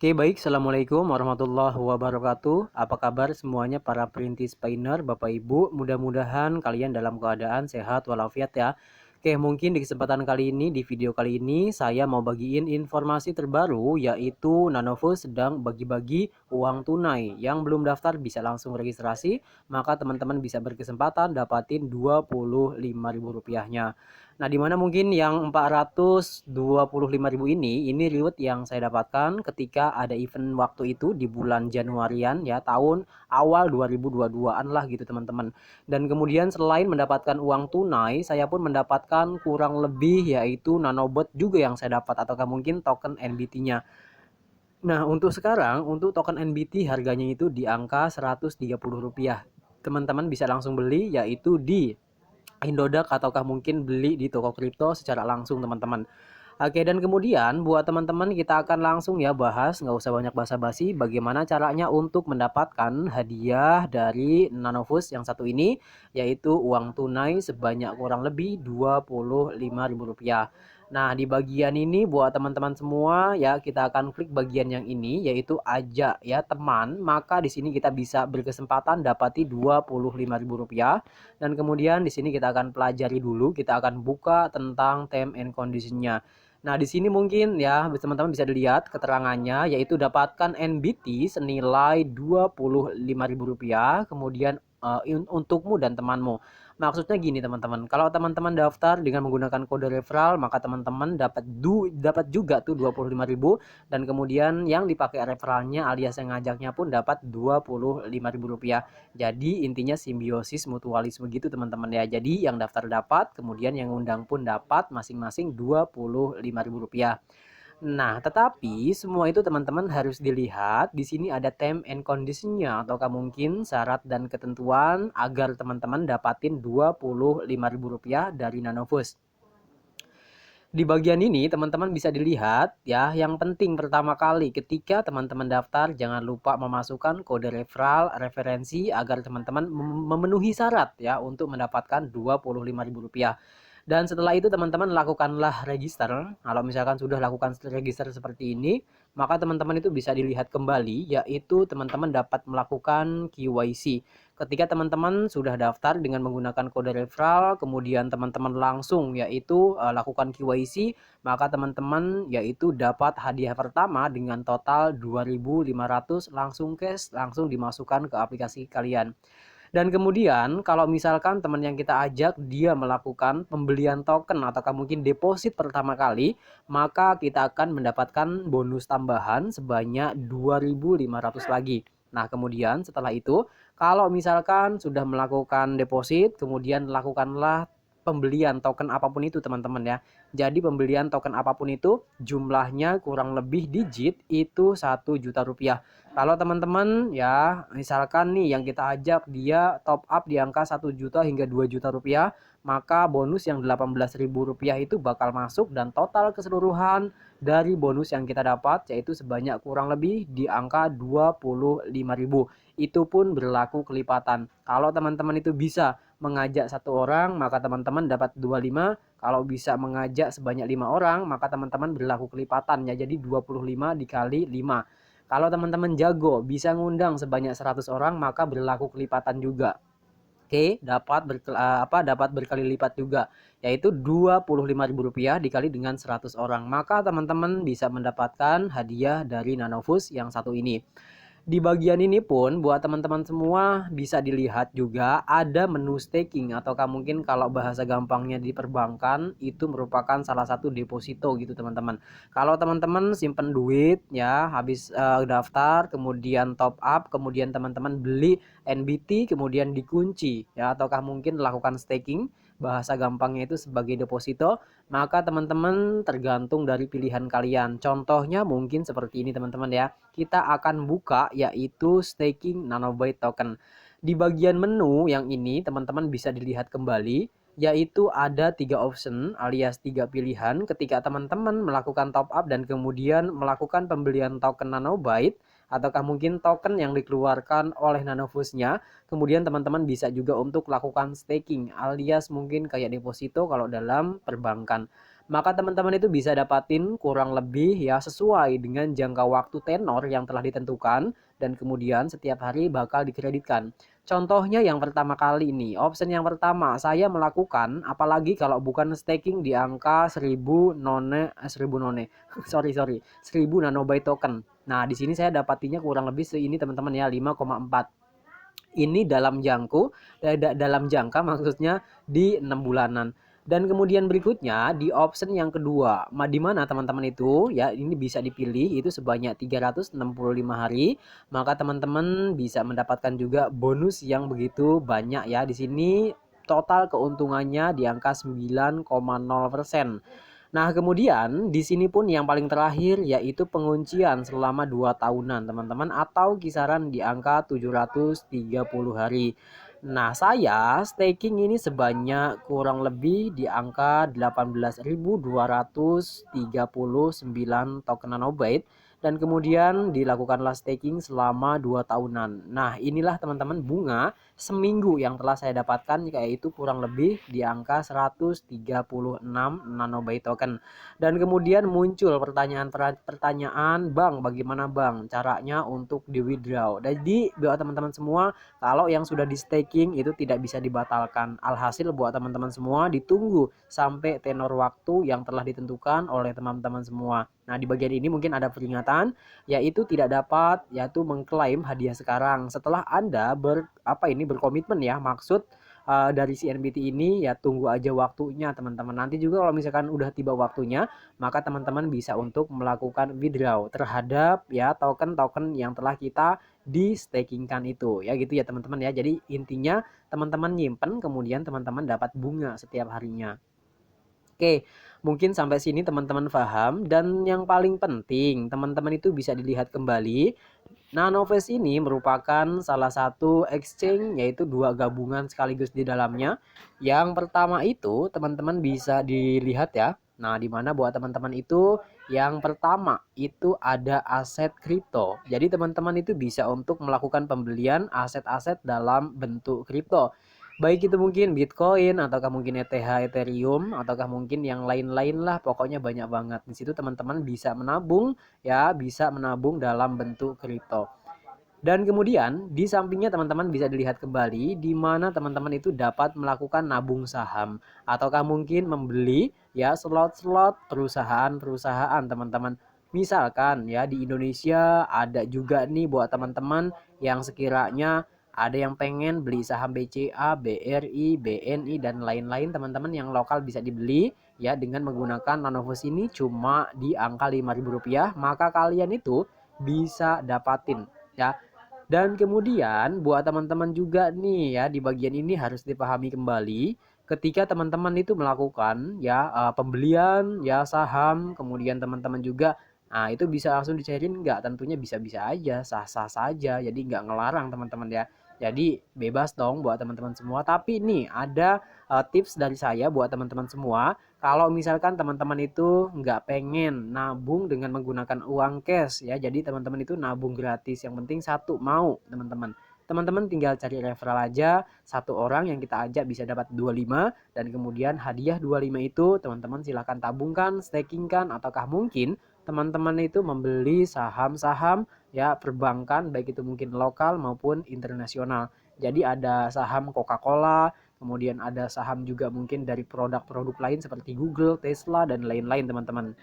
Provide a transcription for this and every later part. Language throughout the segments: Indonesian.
Oke, baik. Assalamualaikum warahmatullahi wabarakatuh. Apa kabar semuanya para perintis pioneer, Bapak Ibu? Mudah-mudahan kalian dalam keadaan sehat walafiat ya. Oke, mungkin di kesempatan kali ini, di video kali ini, saya mau bagiin informasi terbaru, yaitu Nanovus sedang bagi-bagi uang tunai. Yang belum daftar bisa langsung registrasi, maka teman-teman bisa berkesempatan dapatin Rp25.000-nya. Nah, di mana mungkin yang Rp425.000 ini reward yang saya dapatkan ketika ada event waktu itu di bulan Januarian ya, tahun awal 2022-an lah gitu teman-teman. Dan kemudian selain mendapatkan uang tunai, saya pun mendapatkan kurang lebih yaitu nanobot juga yang saya dapat ataukah mungkin token NBT-nya. Nah, untuk sekarang untuk token NBT harganya itu di angka Rp130. Teman-teman bisa langsung beli yaitu di Indodax ataukah mungkin beli di toko kripto secara langsung teman-teman. Oke, dan kemudian buat teman-teman kita akan langsung ya bahas, nggak usah banyak basa-basi, bagaimana caranya untuk mendapatkan hadiah dari Nanovus yang satu ini, yaitu uang tunai sebanyak kurang lebih Rp25.000. Nah, di bagian ini buat teman-teman semua ya, kita akan klik bagian yang ini yaitu ajak ya teman, maka di sini kita bisa berkesempatan dapati Rp25.000. Dan kemudian di sini kita akan pelajari dulu, kita akan buka tentang term and condition-nya. Nah, di sini mungkin ya teman-teman bisa dilihat keterangannya yaitu dapatkan NBT senilai Rp25.000 kemudian untukmu dan temanmu. Maksudnya gini teman-teman, kalau teman-teman daftar dengan menggunakan kode referral maka teman-teman dapat juga tuh 25.000 dan kemudian yang dipakai referralnya alias yang ngajaknya pun dapat Rp25.000. Jadi intinya simbiosis mutualisme gitu teman-teman ya. Jadi yang daftar dapat, kemudian yang undang pun dapat masing-masing Rp25.000. Nah, tetapi semua itu teman-teman harus dilihat di sini ada term and condition-nya ataukah mungkin syarat dan ketentuan agar teman-teman dapatin Rp25.000 dari Nanovus. Di bagian ini teman-teman bisa dilihat ya, yang penting pertama kali ketika teman-teman daftar jangan lupa memasukkan kode referral referensi agar teman-teman memenuhi syarat ya untuk mendapatkan Rp25.000. Dan setelah itu teman-teman lakukanlah register. Kalau misalkan sudah lakukan register seperti ini, maka teman-teman itu bisa dilihat kembali yaitu teman-teman dapat melakukan KYC. Ketika teman-teman sudah daftar dengan menggunakan kode referral, kemudian teman-teman langsung yaitu lakukan KYC, maka teman-teman yaitu dapat hadiah pertama dengan total 2.500 langsung cash, langsung dimasukkan ke aplikasi kalian. Dan kemudian kalau misalkan teman yang kita ajak dia melakukan pembelian token ataukah mungkin deposit pertama kali, maka kita akan mendapatkan bonus tambahan sebanyak 2.500 lagi. Nah, kemudian setelah itu kalau misalkan sudah melakukan deposit, kemudian lakukanlah pembelian token apapun itu teman-teman ya. Jadi pembelian token apapun itu jumlahnya kurang lebih digit itu 1 juta rupiah. Kalau teman-teman ya misalkan nih yang kita ajak dia top up di angka 1 juta hingga 2 juta rupiah, maka bonus yang Rp18.000 itu bakal masuk dan total keseluruhan dari bonus yang kita dapat yaitu sebanyak kurang lebih di angka 25.000. Itu pun berlaku kelipatan. Kalau teman-teman itu bisa mengajak satu orang maka teman-teman dapat 25. Kalau bisa mengajak sebanyak 5 orang maka teman-teman berlaku kelipatan ya, jadi 25 dikali 5. Kalau teman-teman jago bisa ngundang sebanyak 100 orang maka berlaku kelipatan juga. Oke, dapat berkali lipat juga, yaitu Rp25.000 dikali dengan 100 orang. Maka teman-teman bisa mendapatkan hadiah dari Nanovus yang satu ini. Di bagian ini pun buat teman-teman semua bisa dilihat juga ada menu staking ataukah mungkin kalau bahasa gampangnya di perbankan itu merupakan salah satu deposito gitu teman-teman. Kalau teman-teman simpen duit ya habis daftar kemudian top up kemudian teman-teman beli NBT kemudian dikunci ya ataukah mungkin lakukan staking, bahasa gampangnya itu sebagai deposito, maka teman-teman tergantung dari pilihan kalian. Contohnya mungkin seperti ini teman-teman ya. Kita akan buka yaitu staking nanobyte token. Di bagian menu yang ini teman-teman bisa dilihat kembali yaitu ada 3 option alias 3 pilihan ketika teman-teman melakukan top up dan kemudian melakukan pembelian token nanobyte ataukah mungkin token yang dikeluarkan oleh Nanovusnya. Kemudian teman-teman bisa juga untuk lakukan staking alias mungkin kayak deposito kalau dalam perbankan. maka teman-teman itu bisa dapatin kurang lebih ya sesuai dengan jangka waktu tenor yang telah ditentukan dan kemudian setiap hari bakal dikreditkan. Contohnya yang pertama kali ini, option yang pertama saya melakukan apalagi kalau bukan staking di angka 1000 none, 1000 none. Sorry, 1000 nanobyte token. Nah, di sini saya dapatinya kurang lebih seini teman-teman ya, 5,4. Ini dalam jangka maksudnya di 6 bulanan. Dan kemudian berikutnya di option yang kedua, di mana teman-teman itu ya ini bisa dipilih itu sebanyak 365 hari, maka teman-teman bisa mendapatkan juga bonus yang begitu banyak ya. Di sini total keuntungannya di angka 9,0%. Nah, kemudian di sini pun yang paling terakhir yaitu penguncian selama 2 tahunan, teman-teman, atau kisaran di angka 730 hari. Nah, saya staking ini sebanyak kurang lebih di angka 18.239 token nanobyte dan kemudian dilakukanlah staking selama 2 tahunan. Nah, inilah teman-teman bunga seminggu yang telah saya dapatkan yaitu kurang lebih di angka 136 nanobyte token. Dan kemudian muncul pertanyaan, Bang, bagaimana Bang caranya untuk di withdraw? Jadi buat teman-teman semua, kalau yang sudah di staking itu tidak bisa dibatalkan. Alhasil buat teman-teman semua ditunggu sampai tenor waktu yang telah ditentukan oleh teman-teman semua. Nah, di bagian ini mungkin ada peringatan yaitu tidak dapat yaitu mengklaim hadiah sekarang setelah Anda berkomitmen ya. Maksud dari CNBT ini ya tunggu aja waktunya teman-teman. Nanti juga kalau misalkan udah tiba waktunya, maka teman-teman bisa untuk melakukan withdraw terhadap ya token-token yang telah kita di stakingkan itu ya gitu ya teman-teman ya. Jadi intinya teman-teman nyimpen kemudian teman-teman dapat bunga setiap harinya. Oke, mungkin sampai sini teman-teman paham dan yang paling penting teman-teman itu bisa dilihat kembali. Nanoface ini merupakan salah satu exchange yaitu dua gabungan sekaligus di dalamnya. Yang pertama itu teman-teman bisa dilihat ya. Nah, di mana buat teman-teman itu yang pertama itu ada aset kripto. Jadi teman-teman itu bisa untuk melakukan pembelian aset-aset dalam bentuk kripto. Baik itu mungkin Bitcoin ataukah mungkin ETH, Ethereum ataukah mungkin yang lain-lain lah, pokoknya banyak banget. Di situ teman-teman bisa menabung ya, bisa menabung dalam bentuk kripto. Dan kemudian di sampingnya teman-teman bisa dilihat kembali di mana teman-teman itu dapat melakukan nabung saham ataukah mungkin membeli ya slot-slot perusahaan-perusahaan teman-teman. Misalkan ya di Indonesia ada juga nih buat teman-teman yang sekiranya ada yang pengen beli saham BCA, BRI, BNI dan lain-lain teman-teman yang lokal bisa dibeli ya dengan menggunakan Nanovos ini cuma di angka Rp5.000, maka kalian itu bisa dapatin ya. Dan kemudian buat teman-teman juga nih ya di bagian ini harus dipahami kembali ketika teman-teman itu melakukan ya pembelian ya saham kemudian teman-teman juga itu bisa langsung dicairin nggak? Tentunya bisa-bisa aja, sah-sah saja. Jadi nggak ngelarang teman-teman ya. Jadi bebas dong buat teman-teman semua. Tapi nih ada tips dari saya buat teman-teman semua. Kalau misalkan teman-teman itu nggak pengen nabung dengan menggunakan uang cash ya, jadi teman-teman itu nabung gratis. Yang penting satu mau teman-teman. Teman-teman tinggal cari referral aja, satu orang yang kita ajak bisa dapat 25 dan kemudian hadiah 25 itu teman-teman silahkan tabungkan, stakingkan ataukah mungkin teman-teman itu membeli saham-saham ya perbankan baik itu mungkin lokal maupun internasional. Jadi ada saham Coca-Cola, kemudian ada saham juga mungkin dari produk-produk lain seperti Google, Tesla dan lain-lain teman-teman.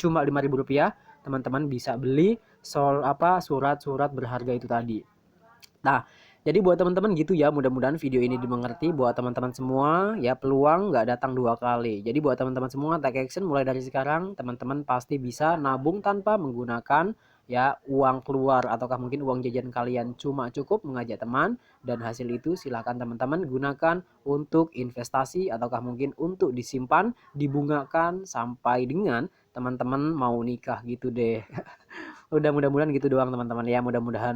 Cuma Rp5.000 teman-teman bisa beli surat-surat berharga itu tadi. Nah, jadi buat teman-teman gitu ya, mudah-mudahan video ini dimengerti buat teman-teman semua ya, peluang nggak datang dua kali. Jadi buat teman-teman semua take action mulai dari sekarang, teman-teman pasti bisa nabung tanpa menggunakan ya uang keluar ataukah mungkin uang jajan kalian, cuma cukup mengajak teman dan hasil itu silakan teman-teman gunakan untuk investasi ataukah mungkin untuk disimpan, dibungakan sampai dengan teman-teman mau nikah gitu deh. Udah mudah-mudahan gitu doang teman-teman ya, mudah-mudahan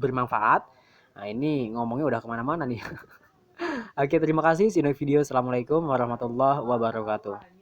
bermanfaat. Nah ini ngomongnya udah kemana-mana nih. Oke, terima kasih. See you next video. Assalamualaikum warahmatullahi wabarakatuh.